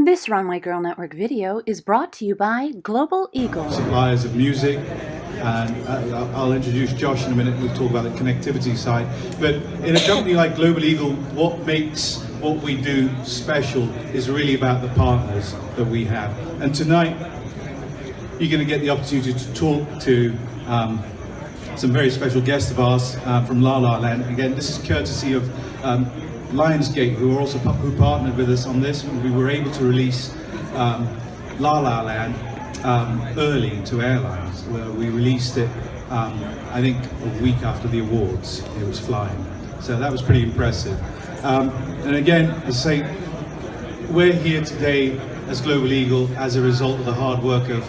This Run My Girl Network video is brought to you by Global Eagle. Suppliers of music, and I'll introduce Josh in a minute. We'll talk about the connectivity side. But in a company like Global Eagle, what makes what we do special is really about the partners that we have. And tonight, you're going to get the opportunity to talk to some very special guests of ours from La La Land. Again, this is courtesy of Lionsgate, who partnered with us on this. We were able to release La La Land early to airlines. Where we released it, I think, a week after the awards. It was flying, so that was pretty impressive. And again, as I say, we're here today as Global Eagle as a result of the hard work of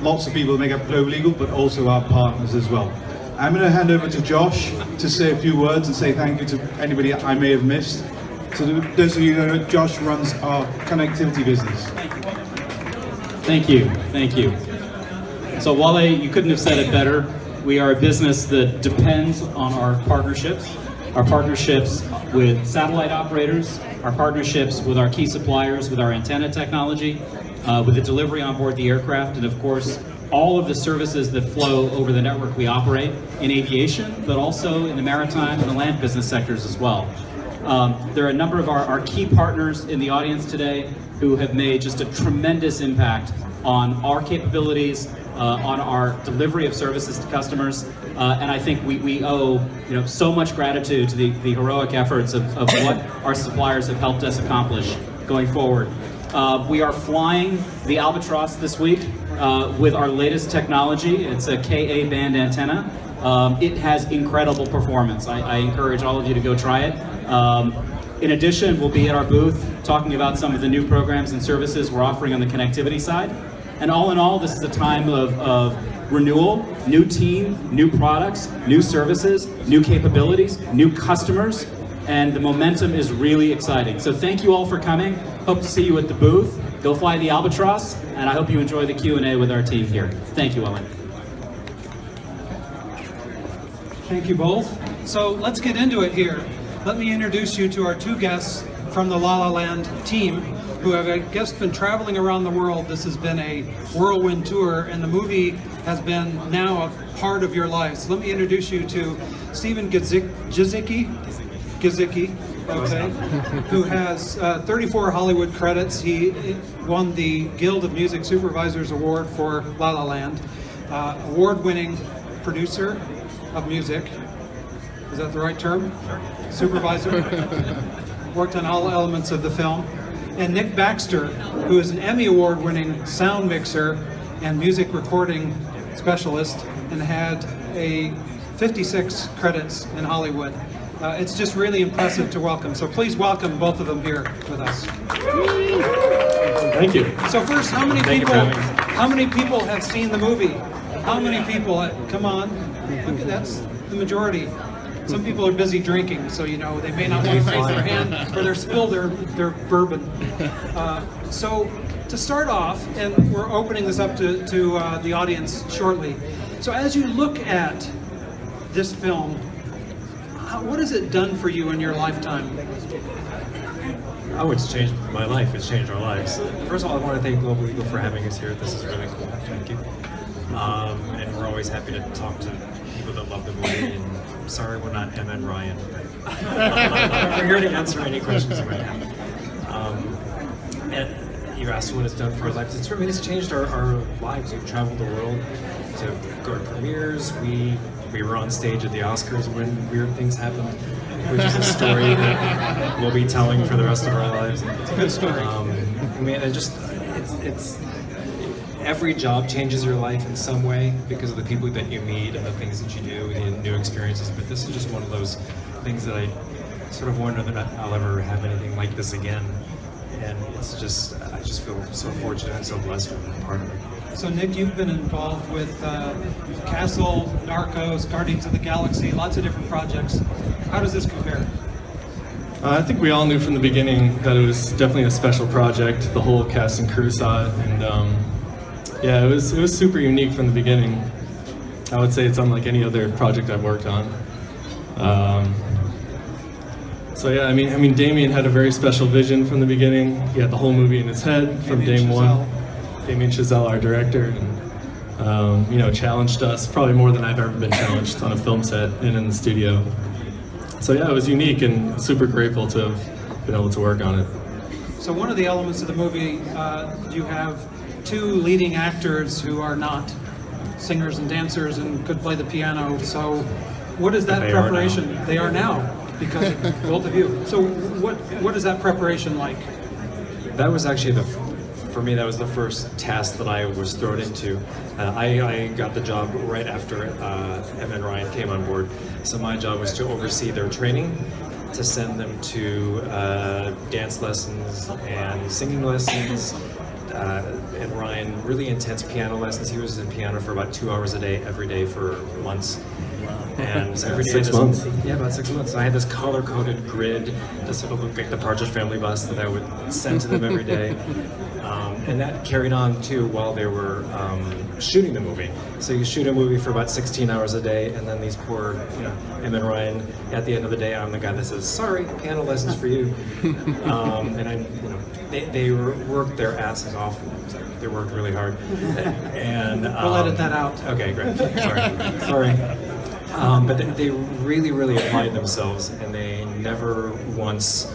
lots of people that make up Global Eagle, but also our partners as well. I'm going to hand over to Josh to say a few words and say thank you to anybody I may have missed. So those of you who know, Josh runs our connectivity business. Thank you. Thank you. So Wale, you couldn't have said it better. We are a business that depends on our partnerships with satellite operators, our partnerships with our key suppliers, with our antenna technology, with the delivery on board the aircraft, and of course, all of the services that flow over the network we operate in aviation, but also in the maritime and the land business sectors as well. There are a number of our key partners in the audience today who have made just a tremendous impact on our capabilities, on our delivery of services to customers, and I think we owe so much gratitude to the heroic efforts of what our suppliers have helped us accomplish going forward. We are flying the Albatross this week with our latest technology. It's a Ka band antenna. It has incredible performance. I encourage all of you to go try it. In addition, we'll be at our booth talking about some of the new programs and services we're offering on the connectivity side. And all in all, this is a time of renewal, new team, new products, new services, new capabilities, new customers, and the momentum is really exciting. So thank you all for coming. Hope to see you at the booth. Go fly the Albatross, and I hope you enjoy the Q&A with our team here. Thank you, Ellen. Thank you both. So let's get into it here. Let me introduce you to our two guests from the La La Land team, who have, I guess, been traveling around the world. This has been a whirlwind tour, and the movie has been now a part of your lives. Let me introduce you to Stephen Gizicki, okay, who has 34 Hollywood credits. He won the Guild of Music Supervisors Award for La La Land, award-winning producer of music. Is that the right term? Sure. Supervisor. Worked on all elements of the film. And Nick Baxter, who is an Emmy Award-winning sound mixer and music recording specialist, and had 56 credits in Hollywood. It's just really impressive to welcome. So please welcome both of them here with us. Thank you. So first, how many people have seen the movie? How many people? Come on. Okay, that's the majority. Some people are busy drinking, so they may not want to raise their hand or they're spill their bourbon. So to start off, and we're opening this up to the audience shortly. So as you look at this film, what has it done for you in your lifetime? Oh, it's changed my life. It's changed our lives. First of all, I want to thank Global Eagle for having us here. This is really cool. Thank you. And we're always happy to talk to people that love the movie. And I'm sorry we're not Emma and Ryan. We're here to answer any questions you might have. And you asked what it's done for our lives. It's changed our lives. We've traveled the world to go to premieres. We were on stage at the Oscars when weird things happened, which is a story that we'll be telling for the rest of our lives. It's a good story. It's every job changes your life in some way because of the people that you meet and the things that you do and new experiences. But this is just one of those things that I sort of wonder that I'll ever have anything like this again. And I just feel so fortunate and so blessed to be part of it. So Nick, you've been involved with Castle, Narcos, Guardians of the Galaxy, lots of different projects. How does this compare? I think we all knew from the beginning that it was definitely a special project. The whole cast and crew saw it, and yeah, it was super unique from the beginning. I would say it's unlike any other project I've worked on. So yeah, I mean, Damien had a very special vision from the beginning. He had the whole movie in his head from Damien day Chazelle. one. Damien Chazelle, our director, and you know, challenged us probably more than I've ever been challenged on a film set and in the studio. So yeah, it was unique and super grateful to have been able to work on it. So one of the elements of the movie, you have two leading actors who are not singers and dancers and could play the piano. So what is that They are preparation? They are now, because of both of you. So what is that preparation like? That was actually for me, that was the first task that I was thrown into. I got the job right after Emma and Ryan came on board. So my job was to oversee their training, to send them to dance lessons and singing lessons, and Ryan, really intense piano lessons. He was in piano for about 2 hours a day, every day for months. And so every day, 6 months. Yeah, about 6 months. So I had this color-coded grid that sort of looked like the Partridge Family bus that I would send to them every day. And that carried on too while they were shooting the movie. So you shoot a movie for about 16 hours a day, and then these poor, you know, Em and Ryan, at the end of the day, I'm the guy that says, "Sorry, piano lessons for you." And I, you know, they worked their asses off. They worked really hard. And We'll edit that out. Okay, great. Sorry. But they really, really applied themselves, and they never once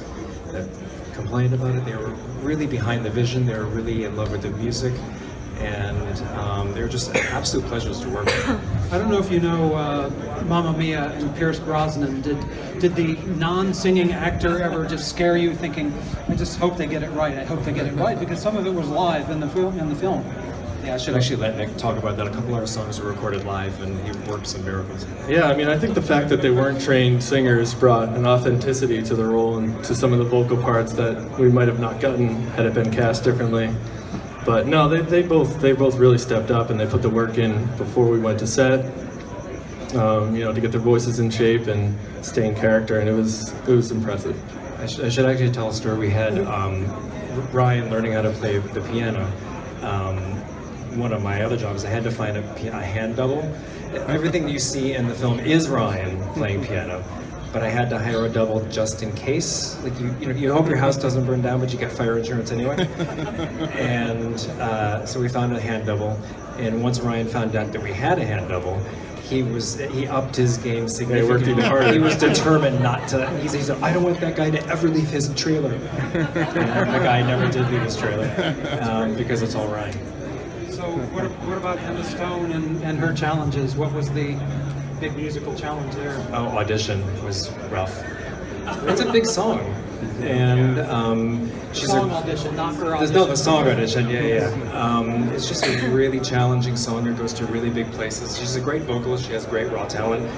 complained about it. They were really behind the vision. They were really in love with the music, and they were just absolute pleasures to work with. I don't know if you know Mamma Mia and Pierce Brosnan. Did the non-singing actor ever just scare you, thinking, "I just hope they get it right. I hope they get it right," because some of it was live in the film. Yeah, I should actually let Nick talk about that. A couple of our songs were recorded live, and he worked some miracles. Yeah, I mean, I think the fact that they weren't trained singers brought an authenticity to the role and to some of the vocal parts that we might have not gotten had it been cast differently. But no, they both really stepped up, and they put the work in before we went to set. You know, to get their voices in shape and stay in character, and it was impressive. I should actually tell a story. We had Ryan learning how to play the piano. One of my other jobs, I had to find a hand double. Everything you see in the film is Ryan playing piano, but I had to hire a double just in case. Like you know, you hope your house doesn't burn down, but you get fire insurance anyway. And so we found a hand double. And once Ryan found out that we had a hand double, he upped his game significantly. He worked even harder. He was determined not to. He said, "I don't want that guy to ever leave his trailer." And the guy never did leave his trailer because it's all Ryan. So what about Emma Stone and her challenges? What was the big musical challenge there? Oh, audition was rough. It's a big song, and she's Song audition, not her There's audition. no the song audition, yeah. It's just a really challenging song. It goes to really big places. She's a great vocalist. She has great raw talent,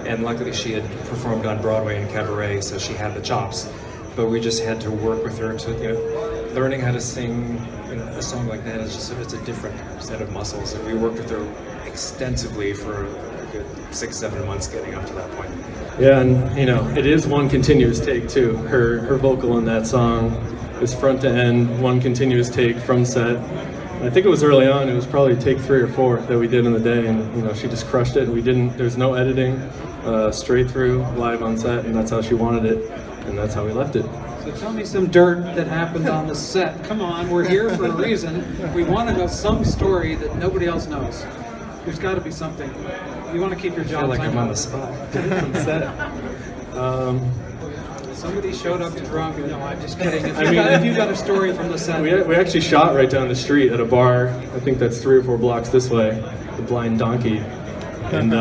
and luckily she had performed on Broadway and cabaret, so she had the chops. But we just had to work with her to, you know, learning how to sing, you know, a song like that is just it's a different set of muscles, and we worked with her extensively for a good 6-7 months getting up to that point. Yeah, and you know, it is one continuous take too. Her vocal in that song is front to end, one continuous take from set. And I think it was early on, it was probably take 3 or 4 that we did in the day, and you know, she just crushed it. There's no editing, straight through, live on set, and that's how she wanted it, and that's how we left it. So tell me some dirt that happened on the set. Come on, we're here for a reason. We want to know some story that nobody else knows. There's got to be something. You want to keep your I job. feel like I'm on the spot. On set. Somebody showed up drunk. No, I'm just kidding. If I you mean- got a story from the set. We actually shot right down the street at a bar. I think that's 3 or 4 blocks this way, the Blind Donkey, and